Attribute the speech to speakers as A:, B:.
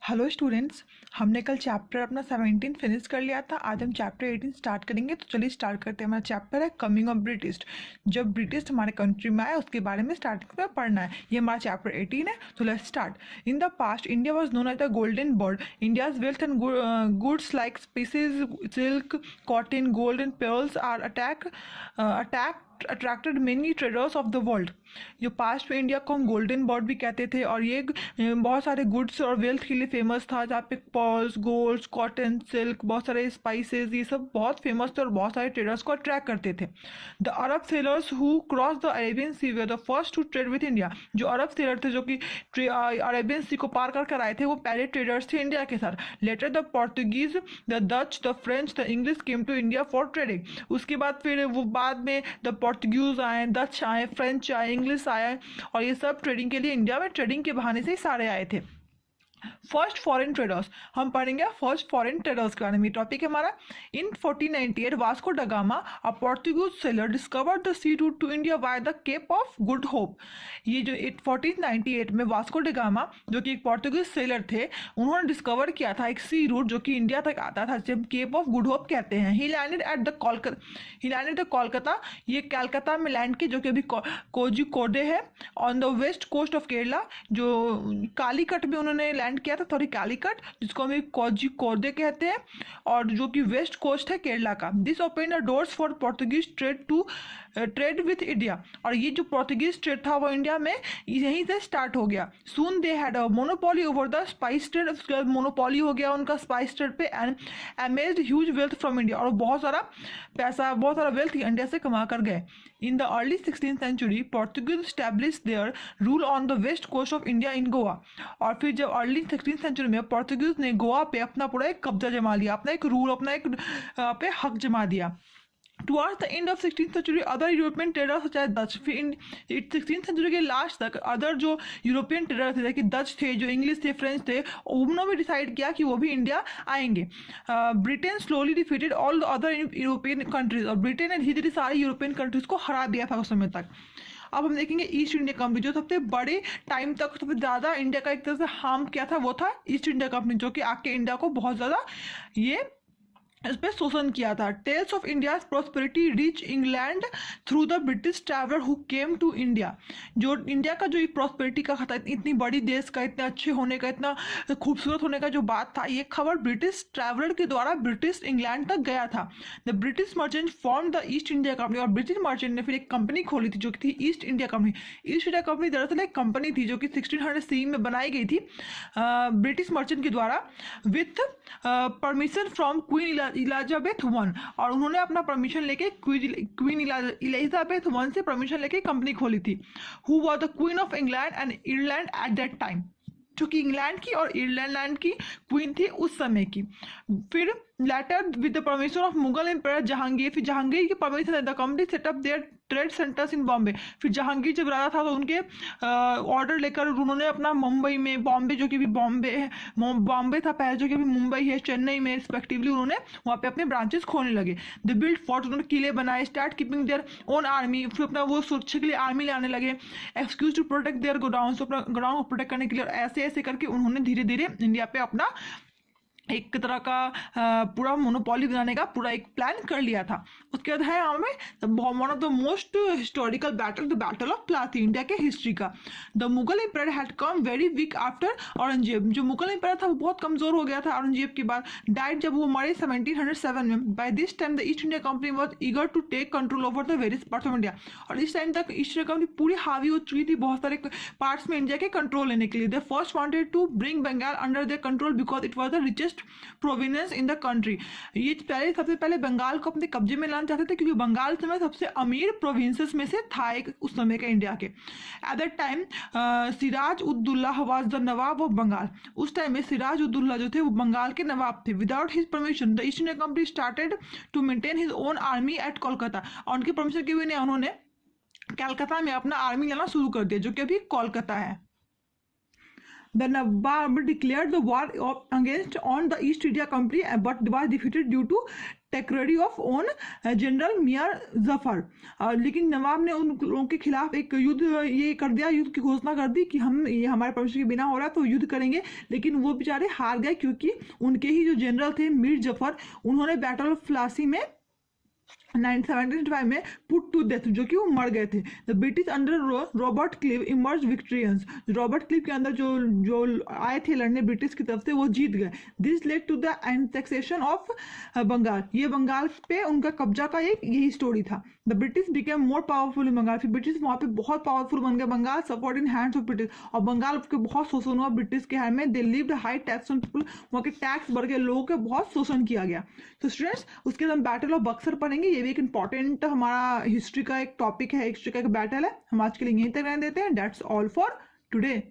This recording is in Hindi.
A: हेलो स्टूडेंट्स, हमने कल चैप्टर अपना 17 फिनिश कर लिया था। आज हम चैप्टर 18 स्टार्ट करेंगे। तो चलिए स्टार्ट करते हैं। हमारा चैप्टर है कमिंग ऑफ ब्रिटिश। जब ब्रिटिश हमारे कंट्री में आए उसके बारे में स्टार्टिंग में पढ़ना है। ये हमारा चैप्टर 18 है। तो let's start. In the past India was known as the golden bird. India's wealth and goods like species silk cotton gold and pearls are attracted many traders of the world. जो पास्ट में इंडिया को हम गोल्डन बर्ड भी कहते थे और ये बहुत सारे गुड्स और वेल्थ के लिए फेमस था, जहाँ पे पर्ल्स गोल्ड कॉटन सिल्क बहुत सारे स्पाइसेस ये सब बहुत फेमस थे और बहुत सारे ट्रेडर्स को अट्रैक्ट करते थे। The Arab sailors who cross the Arabian sea were the first to trade with India. जो अरब सेलर थे जो कि अरेबियन सी को पार कर आए थे वो पहले ट्रेडर्स थे इंडिया के साथ। Later the Portuguese the Dutch the French the English came to India for trading. उसके बाद फिर वो बाद में द पोर्तुगीज आए, डच आए, फ्रेंच आए, इंग्लिश आया और ये सब ट्रेडिंग के लिए इंडिया में ट्रेडिंग के बहाने से ही सारे आए थे। फर्स्ट फॉरेन ट्रेडर्स हम पढ़ेंगे फर्स्ट फॉरेन ट्रेडर्स के बारे में। टॉपिक है हमारा in 1498 Vasco da Gama a Portuguese sailor discovered the sea route to India by the Cape of Good Hope. ये जो 1498 में वास्को ड गामा जो कि एक पोर्तुगीज सेलर थे उन्होंने डिस्कवर किया था एक सी रूट जो कि इंडिया तक आता था, जब केप ऑफ गुड होप कहते हैं। ही लैंडेड एट द कोलकाता। ये कलकत्ता में लैंड के जो कि अभी कोझिकोडे है on the west coast of Kerala. जो कालीकट में उन्होंने लैंड किया था, सॉरी कालीकट, जिसको हम कोझिकोडे कहते हैं और जो कि वेस्ट कोस्ट है केरला का। This open the doors for Portuguese trade with India. और ये जो पोर्तुगीज ट्रेड था वो इंडिया में यहीं से स्टार्ट हो गया। Soon they had a monopoly over the spice trade. उसके बाद मोनोपोली हो गया उनका स्पाइस ट्रेड पे and amassed huge wealth from India. और बहुत सारा पैसा बहुत सारा वेल्थ इंडिया से कमा कर गए। In the early 16th century Portuguese establish their rule on the west coast of India in Goa. और फिर जब अर्ली 16th सेंचुरी में पोर्तुगीज ने गोवा पे अपना पूरा एक कब्जा जमा लिया, अपना एक रूल अपना एक पे हक जमा दिया। Towards the end of 16th century, other European traders such as Dutch, 16th century के लास्ट तक अदर जो यूरोपियन ट्रेडर थे कि डच थे, जो इंग्लिश थे, फ्रेंच थे, उन्होंने भी डिसाइड किया कि वो भी इंडिया आएंगे। Britain slowly defeated all the other European countries. और ब्रिटेन ने धीरे धीरे सारी यूरोपियन कंट्रीज को हरा दिया था उस समय तक। अब हम देखेंगे ईस्ट इंडिया कंपनी जो सबसे बड़े टाइम तक सबसे ज़्यादा इंडिया का एक तरह से हार्म किया था, वो था ईस्ट इंडिया कंपनी, जो कि आके इंडिया को बहुत ज़्यादा ये इस पर शोषण किया था। Tales of India prosperity reach England through the British traveller who came to India. जो इंडिया का जो प्रॉस्पेरिटी का था, इतनी बड़ी देश का, इतने अच्छे होने का, इतना खूबसूरत होने का जो बात था, ये खबर ब्रिटिश ट्रैवलर के द्वारा ब्रिटिश इंग्लैंड तक गया था। The British merchant form the East India company. और ब्रिटिश मर्चेंट ने फिर एक कंपनी खोली थी जो कि थी east India company. East India company दरअसल एक कंपनी थी जो कि 1600 सी में बनाई गई थी ब्रिटिश मर्चेंट के द्वारा with permission from queen Elizabeth one. और उन्होंने अपना परमिशन लेके क्वीन इलिजाबेथ वन से परमिशन लेके कंपनी खोली थी। Who was the queen of England and Ireland eight that time, जो कि इंग्लैंड की और आयरलैंड की क्वीन थी उस समय की। फिर later with the permission of Mughal empire Jahangir. फिर जहांगीर की permission the company setup their trade centres in Bombay. फिर जहांगीर जब राजा था तो उनके ऑर्डर लेकर उन्होंने अपना मुंबई में, बॉम्बे जो कि भी बॉम्बे था पहले, जो कि अभी मुंबई है, चेन्नई में रिस्पेक्टिवली, उन्होंने वहाँ पे अपने ब्रांचेस खोलने लगे। द बिल्ड फोर्ट, उन्होंने किले बनाए। Start keeping their own army. फिर अपना वो सुरक्षा के लिए आर्मी लाने लगे। Excuse to protect their godown, अपना गोडाउन को प्रोटेक्ट करने के लिए। ऐसे ऐसे करके उन्होंने धीरे धीरे इंडिया पे अपना एक तरह का पूरा मोनोपोली बनाने का पूरा एक प्लान कर लिया था। उसके बाद है हमें one of the most historical battle, the battle of Plassey, India के हिस्ट्री का। The Mughal empire had come very weak after Aurangzeb. जो मुगल एम्पायर था वो बहुत कमजोर हो गया था औरंगजेब के बाद। डाइट जब वो मरे 1707 में। By this time the East India Company was eager to take control over the various parts of India. और इस टाइम तक ईस्ट इंडिया कंपनी पूरी हावी हो चुकी थी बहुत सारे पार्ट्स में इंडिया के कंट्रोल लेने के लिए। They first wanted to bring Bengal under their control because it was the richest province in the country. ये सबसे पहले बंगाल को अपने कब्जे में लाना चाहते थे क्योंकि बंगाल समय सबसे अमीर प्रोविंसेस में से था एक उस समय का इंडिया के। At that time Siraj ud-Daulah was the nawab of Bengal. उस टाइम में सिराज उद्दौला जो थे वो बंगाल के नवाब थे। Without his permission the East India Company started to maintain his own army at Kolkata. और उनकी परमिशन के बिना उन्होंने कलकत्ता में अपना आर्मी लाना शुरू कर दिया, जो कि अभी कोलकाता है। The Nawab declared the war against on the East India Company but was defeated due to treachery of own general Mian Jafar. लेकिन नवाब ने उन लोगों के खिलाफ एक युद्ध ये कर दिया, युद्ध की घोषणा कर दी कि हम ये हमारे परमिशन के बिना हो रहा है तो युद्ध करेंगे। लेकिन वो बेचारे हार गए क्योंकि उनके ही जो जनरल थे मीर जफर, उन्होंने बैटल ऑफ प्लासी में 1775 में पुट टू डेथ, जो कि वो मर गए थे। The British under Robert Clive emerge victorious, Robert Clive के अंदर जो जो आए थे लड़ने ब्रिटिश की तरफ से, वो जीत गए। This led to the annexation of Bengal, ये बंगाल पे उनका कब्जा का एक यही स्टोरी था। The British became more powerful in Bengal, फिर ब्रिटिश वहाँ पे बहुत पावरफुल बन गया। Bengal support in hands of British, और बंगाल के बहुत शोषण हुआ ब्रिटिश के हैंड में। They lived high tax on people, वहाँ के टैक्स बढ़ गए, लोगों के बहुत शोषण किया गया। तो स्टूडेंट्स उसके बाद हम बैटल ऑफ बक्सर पढ़ेंगे, ये भी एक इंपॉर्टेंट हमारा हिस्ट्री का एक टॉपिक है, हिस्ट्री का एक बैटल है। हम आज के लिए यहीं तक रहने देते हैं। That's all for today.